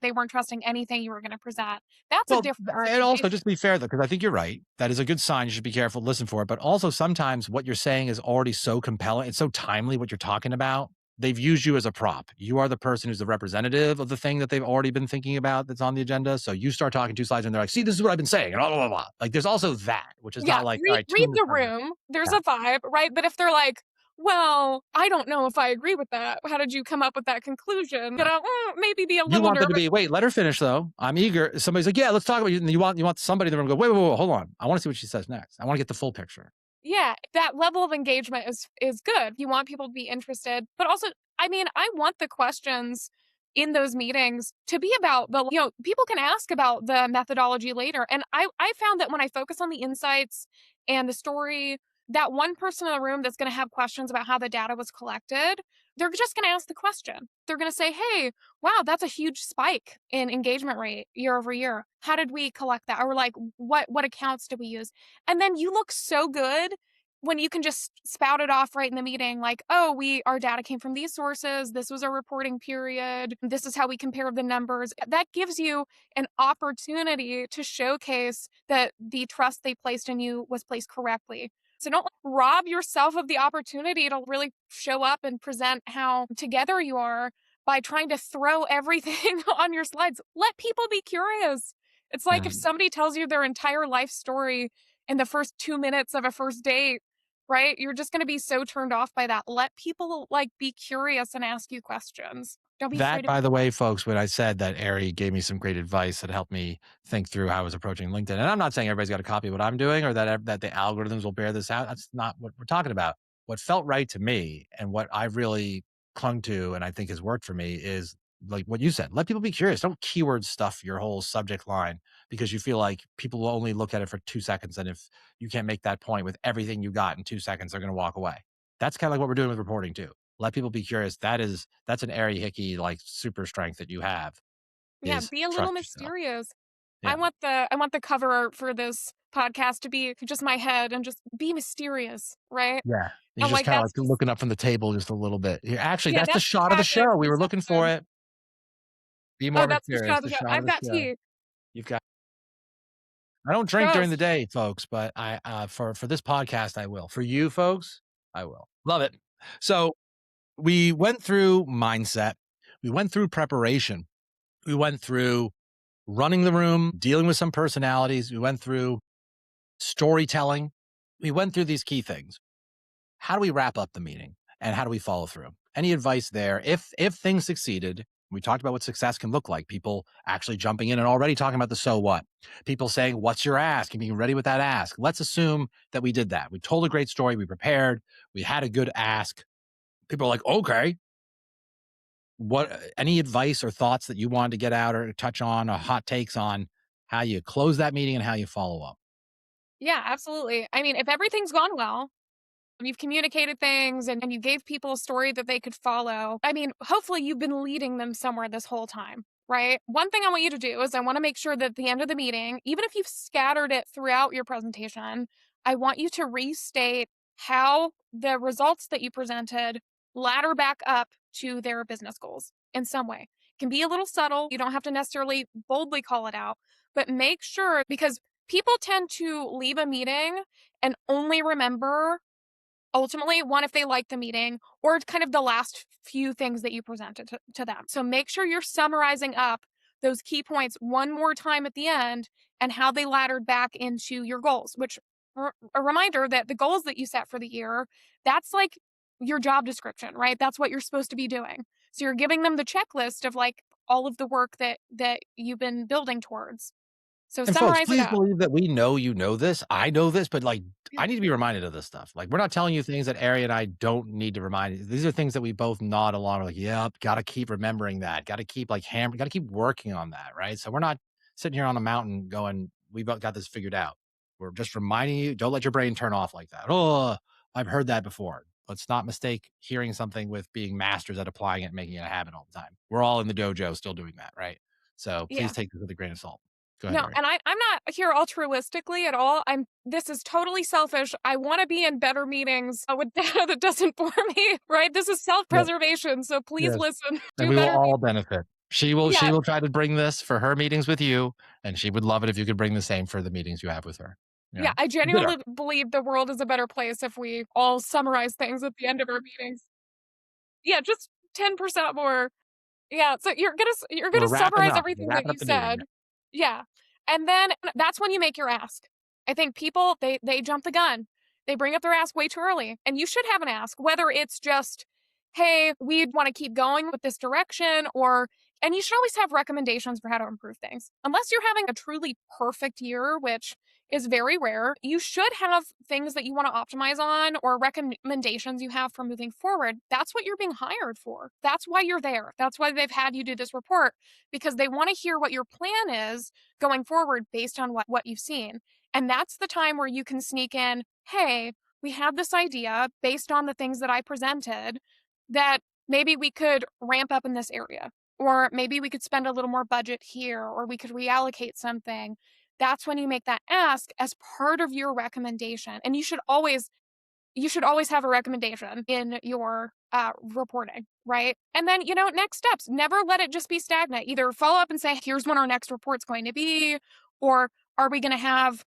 Speaker 2: they weren't trusting anything you were gonna present. That's a
Speaker 1: Well,
Speaker 2: different
Speaker 1: and also
Speaker 2: situation.
Speaker 1: just to be fair though, because I think you're right. That is a good sign. You should be careful, listen for it. But also sometimes what you're saying is already so compelling. It's so timely what you're talking about. They've used you as a prop. You are the person who's the representative of the thing that they've already been thinking about that's on the agenda. So you start talking 2 slides and they're like, see, this is what I've been saying. And blah, blah, blah, blah. Like there's also that, which is
Speaker 2: Yeah,
Speaker 1: not like, all
Speaker 2: read
Speaker 1: right,
Speaker 2: read
Speaker 1: 2
Speaker 2: the
Speaker 1: minutes.
Speaker 2: room. There's
Speaker 1: Yeah.
Speaker 2: a vibe, right? But if they're like, "Well, I don't know if I agree with that. How did you come up with that conclusion?"
Speaker 1: Right.
Speaker 2: Maybe be a
Speaker 1: You
Speaker 2: little
Speaker 1: want there to
Speaker 2: nervous.
Speaker 1: be, wait, let her finish though. I'm eager. Somebody's like, yeah, let's talk about you. And you want somebody in the room to go, wait, hold on. I want to see what she says next. I want to get the full picture.
Speaker 2: Yeah, that level of engagement is good. You want people to be interested, but also, I mean, I want the questions in those meetings to be about people can ask about the methodology later. And I found that when I focus on the insights and the story, that one person in the room that's going to have questions about how the data was collected, they're just going to ask the question. They're going to say, "Hey, wow, that's a huge spike in engagement rate year over year. How did we collect that?" Or like, what accounts did we use?" And then you look so good when you can just spout it off right in the meeting, like, "Oh, our data came from these sources. This was our reporting period. This is how we compared the numbers." That gives you an opportunity to showcase that the trust they placed in you was placed correctly. So don't rob yourself of the opportunity to really show up and present how together you are by trying to throw everything on your slides. Let people be curious. It's like if
Speaker 1: And
Speaker 2: somebody tells you their entire life story in the first 2 minutes of a first date, right? You're just gonna be so turned off by that. Let people, like, be curious and ask you questions. Don't be
Speaker 1: that,
Speaker 2: afraid of
Speaker 1: by the
Speaker 2: people.
Speaker 1: way, folks, when I said that Eri gave me some great advice that helped me think through how I was approaching LinkedIn. And I'm not saying everybody's got to copy what I'm doing or that the algorithms will bear this out. That's not what we're talking about. What felt right to me and what I've really clung to and I think has worked for me is like what you said. Let people be curious. Don't keyword stuff your whole subject line because you feel like people will only look at it for 2 seconds. And if you can't make that point with everything you got in 2 seconds, they're going to walk away. That's kind of like what we're doing with reporting too. Let people be curious. That's an Eri Hickey like super strength that you have
Speaker 2: Yeah,
Speaker 1: is
Speaker 2: be a little
Speaker 1: trust yourself.
Speaker 2: mysterious.
Speaker 1: Yeah.
Speaker 2: I want the cover art for this podcast to be just my head and just be mysterious, right?
Speaker 1: Yeah. He's
Speaker 2: And,
Speaker 1: just
Speaker 2: like,
Speaker 1: kinda like
Speaker 2: that's just
Speaker 1: looking up from the table just a little bit. Here, actually,
Speaker 2: yeah,
Speaker 1: that's the
Speaker 2: that's the
Speaker 1: shot of the
Speaker 2: tagline
Speaker 1: show.
Speaker 2: for
Speaker 1: We
Speaker 2: this
Speaker 1: were looking for
Speaker 2: episode.
Speaker 1: it. Be
Speaker 2: Oh,
Speaker 1: more
Speaker 2: that's the shot
Speaker 1: mysterious,
Speaker 2: of the
Speaker 1: the
Speaker 2: show.
Speaker 1: shot of
Speaker 2: I've
Speaker 1: the
Speaker 2: got
Speaker 1: show.
Speaker 2: tea.
Speaker 1: You've got I don't drink during the
Speaker 2: Gross.
Speaker 1: day, folks, but for this podcast, I will. For you folks, I will. Love it. So, we went through mindset. We went through preparation. We went through running the room, dealing with some personalities. We went through storytelling. We went through these key things. How do we wrap up the meeting and how do we follow through? Any advice there? If things succeeded, we talked about what success can look like. People actually jumping in and already talking about the so what. People saying, "What's your ask?" and being ready with that ask. Let's assume that we did that. We told a great story. We prepared. We had a good ask. People are like, "Okay." What? Any advice or thoughts that you wanted to get out or touch on, or hot takes on how you close that meeting and how you follow up?
Speaker 2: Yeah, absolutely. I mean, if everything's gone well, you've communicated things and you gave people a story that they could follow. I mean, hopefully you've been leading them somewhere this whole time. right? One thing I want you to do is I want to make sure that at the end of the meeting, even if you've scattered it throughout your presentation, I want you to restate how the results that you presented ladder back up to their business goals in some way. It can be a little subtle. You don't have to necessarily boldly call it out, but make sure because people tend to leave a meeting and only remember ultimately one if they like the meeting or kind of the last few things that you presented to them. So make sure you're summarizing up those key points one more time at the end and how they laddered back into your goals, which a reminder that the goals that you set for the year, that's like your job description, right? That's what you're supposed to be doing. So you're giving them the checklist of like all of the work that you've been building towards. So
Speaker 1: And folks,
Speaker 2: summarize it
Speaker 1: please
Speaker 2: up.
Speaker 1: believe that we know you know this. I know this, but like
Speaker 2: Yeah.
Speaker 1: I need to be reminded of this stuff. Like we're not telling you things that Ari and I don't need to remind you. These are things that we both nod along. We're like, yep, gotta keep remembering that. Gotta keep like gotta keep working on that. Right. So we're not sitting here on a mountain going, we both got this figured out. We're just reminding you, don't let your brain turn off like that. Oh, I've heard that before. Let's not mistake hearing something with being masters at applying it and making it a habit all the time. We're all in the dojo still doing that, right? So please
Speaker 2: Yeah.
Speaker 1: take this with a grain of salt. Go ahead,
Speaker 2: No,
Speaker 1: Ari.
Speaker 2: and I'm not here altruistically at all. This is totally selfish. I want to be in better meetings with data that doesn't bore me, right? This is self-preservation, so please
Speaker 1: Yes,
Speaker 2: listen.
Speaker 1: and
Speaker 2: Do
Speaker 1: we will
Speaker 2: better
Speaker 1: all
Speaker 2: meetings.
Speaker 1: benefit. She
Speaker 2: Yeah,
Speaker 1: will try to bring this for her meetings with you, and she would love it if you could bring the same for the meetings you have with her. You
Speaker 2: yeah,
Speaker 1: know?
Speaker 2: I
Speaker 1: Good her.
Speaker 2: genuinely believe the world is a better place if we all summarize things at the end of our meetings. Yeah, just 10% more. Yeah, so you're
Speaker 1: We're
Speaker 2: gonna
Speaker 1: wrapping
Speaker 2: summarize
Speaker 1: up. We're
Speaker 2: everything that
Speaker 1: wrapping
Speaker 2: you
Speaker 1: up the meeting
Speaker 2: said.
Speaker 1: here.
Speaker 2: Yeah. And then that's when you make your ask. I think people they jump the gun. They bring up their ask way too early. And you should have an ask, whether it's just, hey, we want to keep going with this direction, or and you should always have recommendations for how to improve things. Unless you're having a truly perfect year, which is very rare, you should have things that you want to optimize on or recommendations you have for moving forward. That's what you're being hired for. That's why you're there. That's why they've had you do this report because they want to hear what your plan is going forward based on what you've seen. And that's the time where you can sneak in, hey, we had this idea based on the things that I presented that maybe we could ramp up in this area. Or maybe we could spend a little more budget here, or we could reallocate something. That's when you make that ask as part of your recommendation. And you should always have a recommendation in your reporting, right? And then, next steps. Never let it just be stagnant. Either follow up and say, here's when our next report's going to be, or are we going to have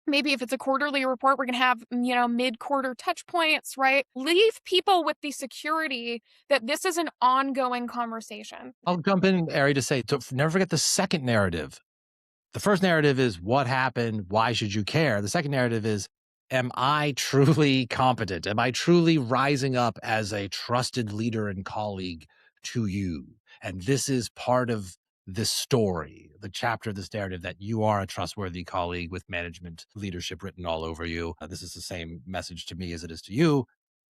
Speaker 2: maybe if it's a quarterly report, we're going to have, mid quarter touch points, right? Leave people with the security that this is an ongoing conversation.
Speaker 1: I'll jump in, Ari, to say, never forget the second narrative. The first narrative is what happened? Why should you care? The second narrative is, am I truly competent? Am I truly rising up as a trusted leader and colleague to you? And this is part of this story, the chapter of this narrative that you are a trustworthy colleague with management leadership written all over you. This is the same message to me as it is to you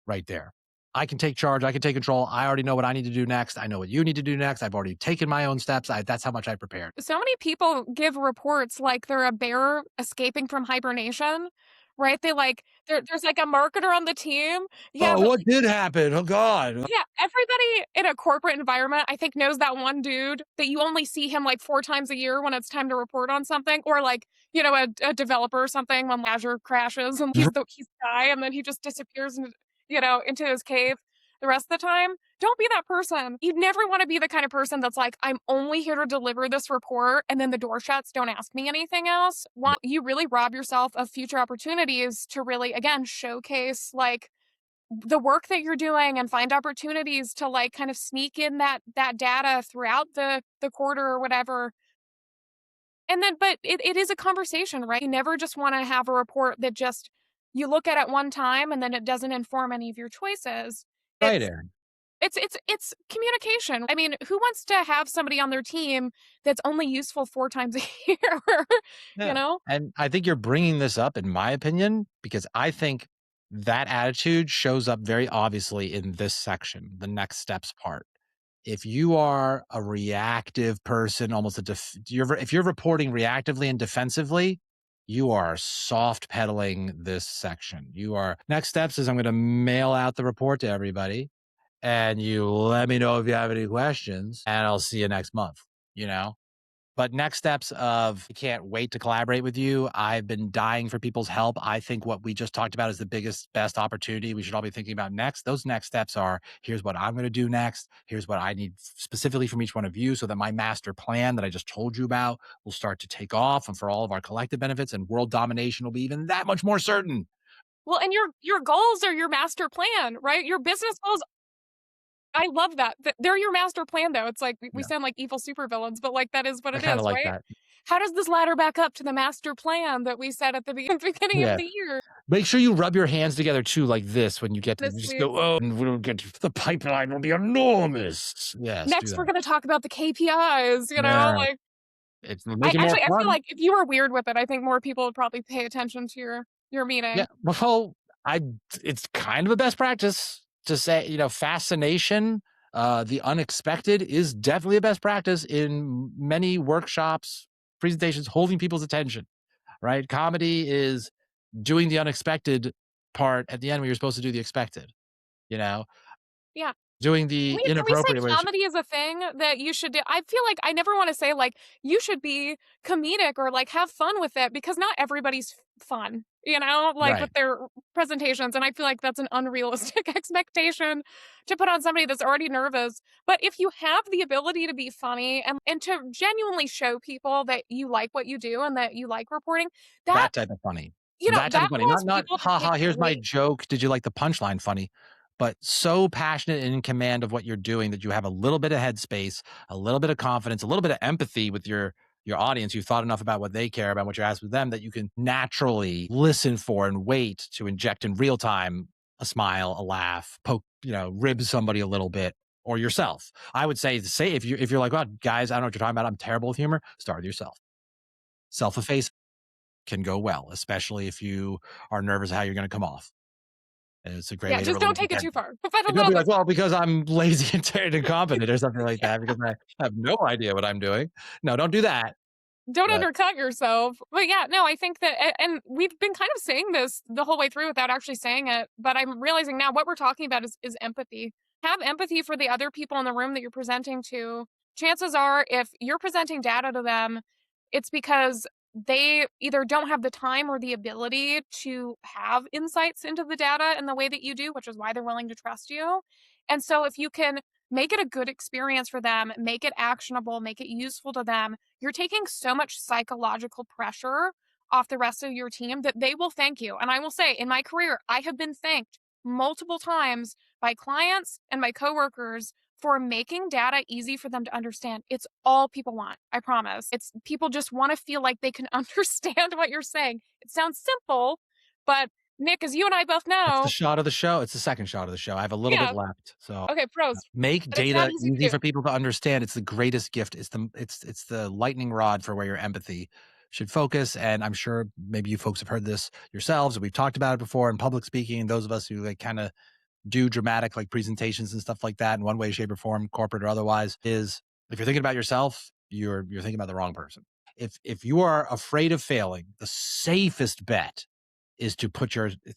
Speaker 1: right there. I can take charge. I can take control. I already know what I need to do next. I know what you need to do next. I've already taken my own steps. That's how much I prepared.
Speaker 2: So many people give reports like they're a bear escaping from hibernation, right? There's like a marketer on the team. Yeah,
Speaker 1: Oh,
Speaker 2: but
Speaker 1: what did happen? Oh God.
Speaker 2: yeah, everybody in a corporate environment, I think, knows that one dude that you only see him like 4 times a year when it's time to report on something, or like, a developer or something when Azure crashes and he's the guy and then he just disappears into his cave the rest of the time. Don't be that person. You never want to be the kind of person that's like, I'm only here to deliver this report and then the door shuts, don't ask me anything else. You really rob yourself of future opportunities to really, again, showcase like the work that you're doing and find opportunities to like kind of sneak in that data throughout the quarter or whatever. And then but it is a conversation, right? You never just want to have a report that just you look at one time and then it doesn't inform any of your choices.
Speaker 1: Right,
Speaker 2: It's
Speaker 1: Aaron.
Speaker 2: it's communication. I mean, who wants to have somebody on their team that's only useful 4 times a year? you
Speaker 1: Yeah.
Speaker 2: know?
Speaker 1: And I think you're bringing this up, in my opinion, because I think that attitude shows up very obviously in this section, the next steps part. If you are a reactive person, almost if you're reporting reactively and defensively, you are soft pedaling this section. You are next steps is I'm going to mail out the report to everybody and you let me know if you have any questions and I'll see you next month. you know? But next steps of I can't wait to collaborate with you. I've been dying for people's help. I think what we just talked about is the biggest, best opportunity we should all be thinking about next. Those next steps are here's what I'm going to do next. Here's what I need specifically from each one of you so that my master plan that I just told you about will start to take off and for all of our collective benefits and world domination will be even that much more certain.
Speaker 2: Well, and your goals are your master plan, right? Your business goals, I love that. They're your master plan, though. It's like we
Speaker 1: Yeah.
Speaker 2: sound like evil supervillains, but like that is what
Speaker 1: I
Speaker 2: it
Speaker 1: kind of
Speaker 2: is,
Speaker 1: like
Speaker 2: right?
Speaker 1: that.
Speaker 2: How does this ladder back up to the master plan that we set at the beginning of
Speaker 1: Yeah.
Speaker 2: the year?
Speaker 1: Make sure you rub your hands together too, like this when you get to just
Speaker 2: Honestly,
Speaker 1: go, oh, and we'll get to the pipeline will be enormous. Yes, do
Speaker 2: next we're
Speaker 1: that.
Speaker 2: gonna talk about the KPIs,
Speaker 1: Yeah.
Speaker 2: like
Speaker 1: It's
Speaker 2: I
Speaker 1: make it more
Speaker 2: actually I feel
Speaker 1: fun.
Speaker 2: like if you were weird with it, I think more people would probably pay attention to your
Speaker 1: Yeah,
Speaker 2: meeting.
Speaker 1: well, I it's kind of a best practice to say, fascination, the unexpected is definitely a best practice in many workshops, presentations, holding people's attention, right? Comedy is doing the unexpected part at the end when you're supposed to do the expected, you know?
Speaker 2: Yeah.
Speaker 1: Doing the
Speaker 2: Can we say
Speaker 1: inappropriate ways.
Speaker 2: comedy is a thing that you should do? I feel like I never wanna say, like, you should be comedic or, like, have fun with it because not everybody's fun, like,
Speaker 1: Right.
Speaker 2: with their presentations, and I feel like that's an unrealistic expectation to put on somebody that's already nervous. But if you have the ability to be funny and to genuinely show people that you like what you do and that you like reporting, that
Speaker 1: That type of funny. That type
Speaker 2: that
Speaker 1: of funny.
Speaker 2: allows
Speaker 1: Not,
Speaker 2: people to
Speaker 1: "Ha
Speaker 2: take
Speaker 1: ha, here's my
Speaker 2: great.
Speaker 1: joke. Did you like the punchline?" funny, but so passionate and in command of what you're doing that you have a little bit of headspace, a little bit of confidence, a little bit of empathy with your audience. You've thought enough about what they care about, what you're asking them that you can naturally listen for and wait to inject in real time a smile, a laugh, poke, rib somebody a little bit or yourself. I would say if you're like, "Oh, guys, I don't know what you're talking about. I'm terrible with humor." Start with yourself. Self-efface can go well, especially if you are nervous how you're gonna come off. And it's a great
Speaker 2: Yeah,
Speaker 1: way to
Speaker 2: just don't
Speaker 1: relieve the
Speaker 2: take it too
Speaker 1: tension.
Speaker 2: far. But
Speaker 1: And
Speaker 2: on
Speaker 1: don't be
Speaker 2: the
Speaker 1: like, "Well, because I'm lazy and tired and incompetent," or something like that, because I have no idea what I'm doing. No, don't do that,
Speaker 2: don't
Speaker 1: but
Speaker 2: undercut yourself. But yeah, no, I think that, and we've been kind of saying this the whole way through without actually saying it. But I'm realizing now what we're talking about is empathy. Have empathy for the other people in the room that you're presenting to. Chances are, if you're presenting data to them, it's because they either don't have the time or the ability to have insights into the data in the way that you do, which is why they're willing to trust you. And so, if you can make it a good experience for them, make it actionable, make it useful to them, you're taking so much psychological pressure off the rest of your team that they will thank you. And I will say, in my career, I have been thanked multiple times by clients and my coworkers for making data easy for them to understand. It's all people want, I promise. It's people just want to feel like they can understand what you're saying. It sounds simple, but Nick, as you and I both
Speaker 1: it's the
Speaker 2: know,
Speaker 1: shot of the show. It's the second shot of the show. I have a little bit
Speaker 2: yeah,
Speaker 1: left, so
Speaker 2: okay, pros,
Speaker 1: make
Speaker 2: but it's not
Speaker 1: data
Speaker 2: easy to
Speaker 1: easy
Speaker 2: do.
Speaker 1: for people to understand. It's the greatest gift. It's the lightning rod for where your empathy should focus, and I'm sure maybe you folks have heard this yourselves, or we've talked about it before in public speaking, and those of us who, like, kinda do dramatic like presentations and stuff like that in one way, shape, or form, corporate or otherwise, is if you're thinking about yourself, you're thinking about the wrong person. If you are afraid of failing, the safest bet is to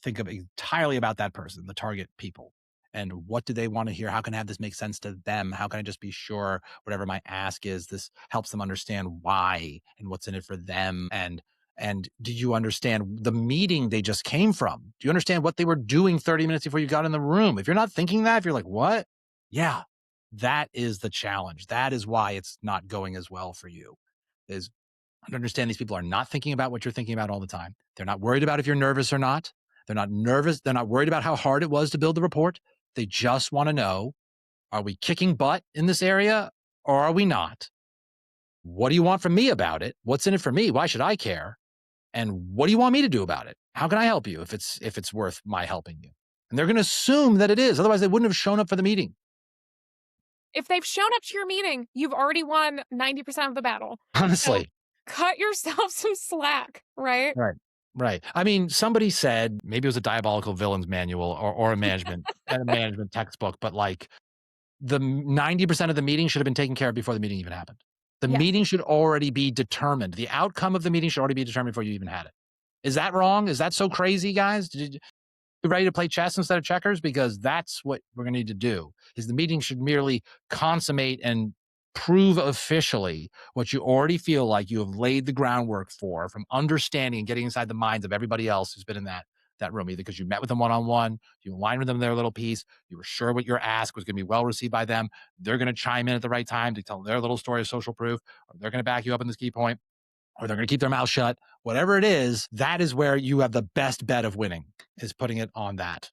Speaker 1: think of entirely about that person, the target people. And what do they want to hear? How can I have this make sense to them? How can I just be sure whatever my ask is, this helps them understand why and what's in it for them? And do you understand the meeting they just came from? Do you understand what they were doing 30 minutes before you got in the room? If you're not thinking that, if you're like, what? Yeah, that is the challenge. That is why it's not going as well for you. Is understand these people are not thinking about what you're thinking about all the time. They're not worried about if you're nervous or not. They're not nervous. They're not worried about how hard it was to build the report. They just want to know, are we kicking butt in this area or are we not? What do you want from me about it? What's in it for me? Why should I care? And what do you want me to do about it? How can I help you if it's worth my helping you? And they're going to assume that it is. Otherwise, they wouldn't have shown up for the meeting.
Speaker 2: If they've shown up to your meeting, you've already won 90% of the battle. So
Speaker 1: Honestly.
Speaker 2: cut yourself some slack, right?
Speaker 1: Right. Right. I mean, somebody said maybe it was a diabolical villains manual or a management textbook, but like the 90% of the meeting should have been taken care of before the meeting even happened. The
Speaker 2: Yes.
Speaker 1: meeting should already be determined. The outcome of the meeting should already be determined before you even had it. Is that wrong? Is that so crazy, guys? You ready to play chess instead of checkers? Because that's what we're going to need to do. Is the meeting should merely consummate and prove officially what you already feel like you have laid the groundwork for, from understanding and getting inside the minds of everybody else who's been in that room, either because you met with them one-on-one, you aligned with them their little piece, you were sure what your ask was going to be well received by them, they're going to chime in at the right time to tell their little story of social proof, or they're going to back you up in this key point, or they're going to keep their mouth shut. Whatever it is, that is where you have the best bet of winning, is putting it on that.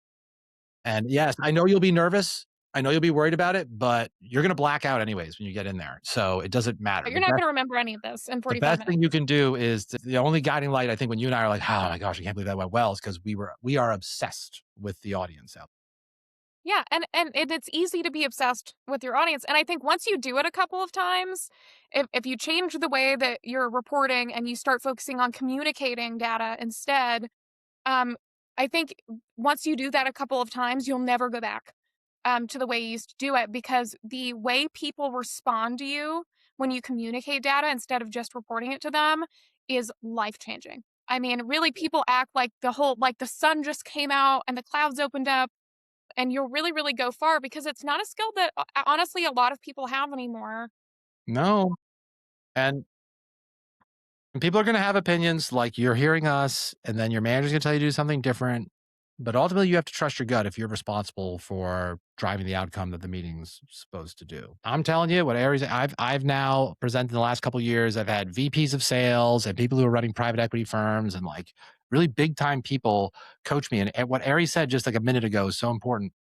Speaker 1: And yes, I know you'll be nervous. I know you'll be worried about it, but you're gonna black out anyways when you get in there. So it doesn't matter.
Speaker 2: You're not gonna remember any of this in
Speaker 1: The
Speaker 2: 45
Speaker 1: best thing
Speaker 2: minutes.
Speaker 1: you can do is the only guiding light, I think, when you and I are like, "Oh my gosh, I can't believe that went well," is because we are obsessed with the audience out.
Speaker 2: Yeah, and it's easy to be obsessed with your audience, and I think once you do it a couple of times, if you change the way that you're reporting and you start focusing on communicating data instead, um, I think once you do that a couple of times, you'll never go back, to the way you used to do it because the way people respond to you when you communicate data instead of just reporting it to them is life-changing. I mean, really, people act like the sun just came out and the clouds opened up and you'll really, really go far because it's not a skill that honestly a lot of people have anymore.
Speaker 1: No, and people are gonna have opinions, like you're hearing us, and then your manager's gonna tell you to do something different. But ultimately, you have to trust your gut if you're responsible for driving the outcome that the meeting's supposed to do. I'm telling you, what areas I've now presented in the last couple of years, I've had VPs of sales and people who are running private equity firms and like really big time people coach me. And what Ari said just like a minute ago is so important.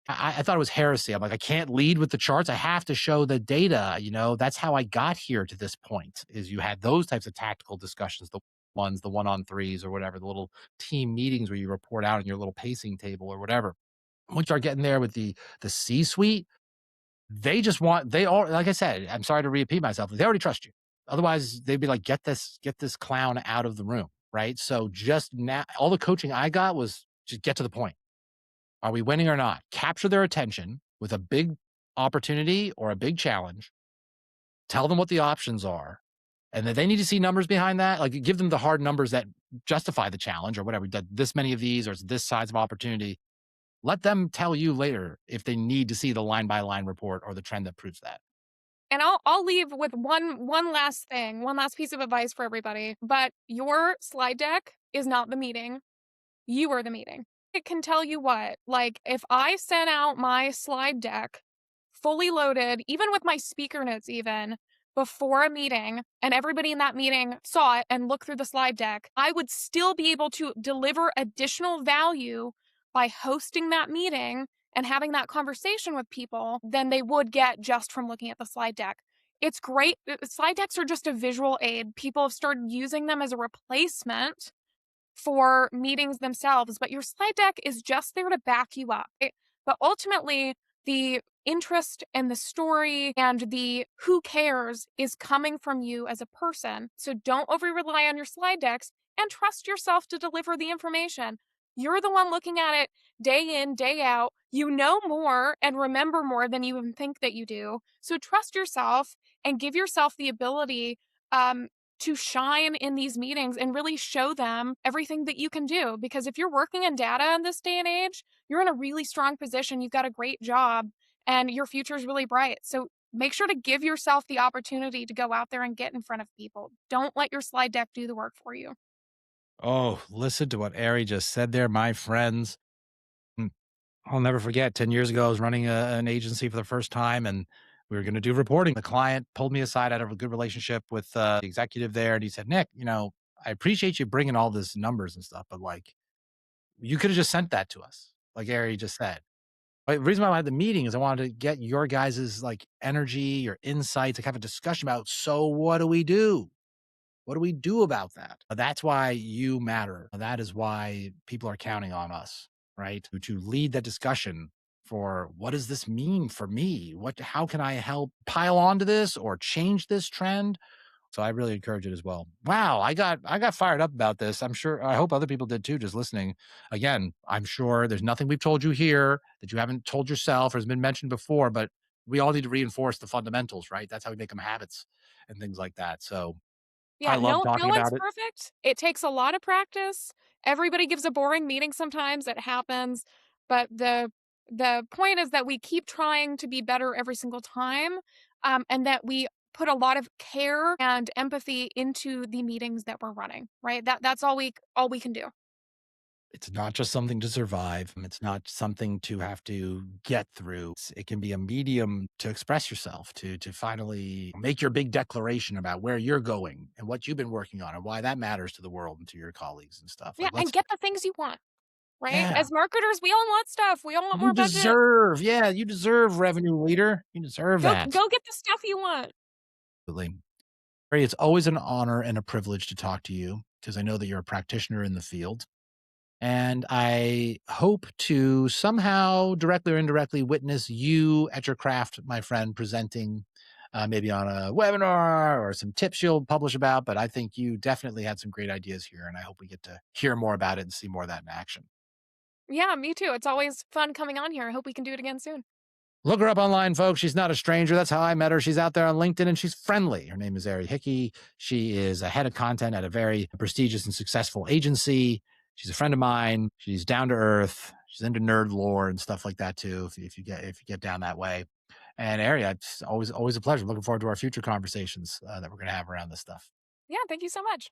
Speaker 1: I thought it was heresy. I'm like, I can't lead with the charts. I have to show the data. You know, that's how I got here to this point. Is you had those types of tactical discussions, the one on threes or whatever, the little team meetings where you report out on your little pacing table or whatever. Once you start getting there with the C suite, they all like I said. I'm sorry to repeat myself. They already trust you. Otherwise, they'd be like, get this clown out of the room, right? So just now, all the coaching I got was just get to the point. Are we winning or not? Capture their attention with a big opportunity or a big challenge. Tell them what the options are. And that they need to see numbers behind that. Like give them the hard numbers that justify the challenge or whatever. Did this many of these or it's this size of opportunity. Let them tell you later if they need to see the line by line report or the trend that proves that.
Speaker 2: And I'll leave with one last thing, one last piece of advice for everybody. But your slide deck is not the meeting. You are the meeting. It can tell you what, like if I sent out my slide deck fully loaded, even with my speaker notes, even before a meeting, and everybody in that meeting saw it and looked through the slide deck, I would still be able to deliver additional value by hosting that meeting and having that conversation with people than they would get just from looking at the slide deck. It's great. Slide decks are just a visual aid. People have started using them as a replacement for meetings themselves, but your slide deck is just there to back you up. But ultimately, the interest and the story and the who cares is coming from you as a person. So don't over rely on your slide decks and trust yourself to deliver the information. You're the one looking at it day in, day out. You know more and remember more than you even think that you do. So trust yourself and give yourself the ability um, to shine in these meetings and really show them everything that you can do. Because if you're working in data in this day and age, you're in a really strong position. You've got a great job and your future is really bright. So make sure to give yourself the opportunity to go out there and get in front of people. Don't let your slide deck do the work for you.
Speaker 1: Oh, listen to what Ari just said there, my friends. Mm, I'll never forget 10 years ago, I was running an agency for the first time and we were going to do reporting. The client pulled me aside. I had a good relationship with the executive there. And he said, Nick, you know, I appreciate you bringing all this numbers and stuff, but like, you could have just sent that to us, like Ari just said. The reason why I had the meeting is I wanted to get your guys's like energy, your insights, like have a discussion about, so what do we do? What do we do about that? That's why you matter. That is why people are counting on us, right? To lead that discussion for what does this mean for me? How can I help pile onto this or change this trend? So I really encourage it as well. Wow, I got fired up about this. I'm sure I hope other people did too, just listening. Again, I'm sure there's nothing we've told you here that you haven't told yourself or has been mentioned before, but we all need to reinforce the fundamentals, right? That's how we make them habits and things like that. So I
Speaker 2: Yeah,
Speaker 1: love
Speaker 2: no
Speaker 1: talking
Speaker 2: one's
Speaker 1: about it.
Speaker 2: perfect. It takes a lot of practice. Everybody gives a boring meeting sometimes, it happens, but the point is that we keep trying to be better every single time. and that we put a lot of care and empathy into the meetings that we're running, right? That's all we can do.
Speaker 1: It's not just something to survive. It's not something to have to get through. It can be a medium to express yourself, to finally make your big declaration about where you're going and what you've been working on and why that matters to the world and to your colleagues and stuff.
Speaker 2: Yeah,
Speaker 1: Like,
Speaker 2: and
Speaker 1: let's
Speaker 2: get the things you want, right?
Speaker 1: yeah,
Speaker 2: As marketers, we all want stuff. We all want
Speaker 1: you
Speaker 2: more budget.
Speaker 1: deserve, yeah, you deserve revenue leader. You deserve
Speaker 2: Go
Speaker 1: that.
Speaker 2: go get the stuff you want.
Speaker 1: Absolutely. Ray, it's always an honor and a privilege to talk to you because I know that you're a practitioner in the field. And I hope to somehow, directly or indirectly, witness you at your craft, my friend, presenting maybe on a webinar or some tips you'll publish about. But I think you definitely had some great ideas here, and I hope we get to hear more about it and see more of that in action.
Speaker 2: Yeah, me too. It's always fun coming on here. I hope we can do it again soon.
Speaker 1: Look her up online, folks. She's not a stranger. That's how I met her. She's out there on LinkedIn and she's friendly. Her name is Eri Hickey. She is a head of content at a very prestigious and successful agency. She's a friend of mine. She's down to earth. She's into nerd lore and stuff like that too. If you get down that way. And Eri, it's always a pleasure. Looking forward to our future conversations that we're going to have around this stuff.
Speaker 2: Yeah, thank you so much.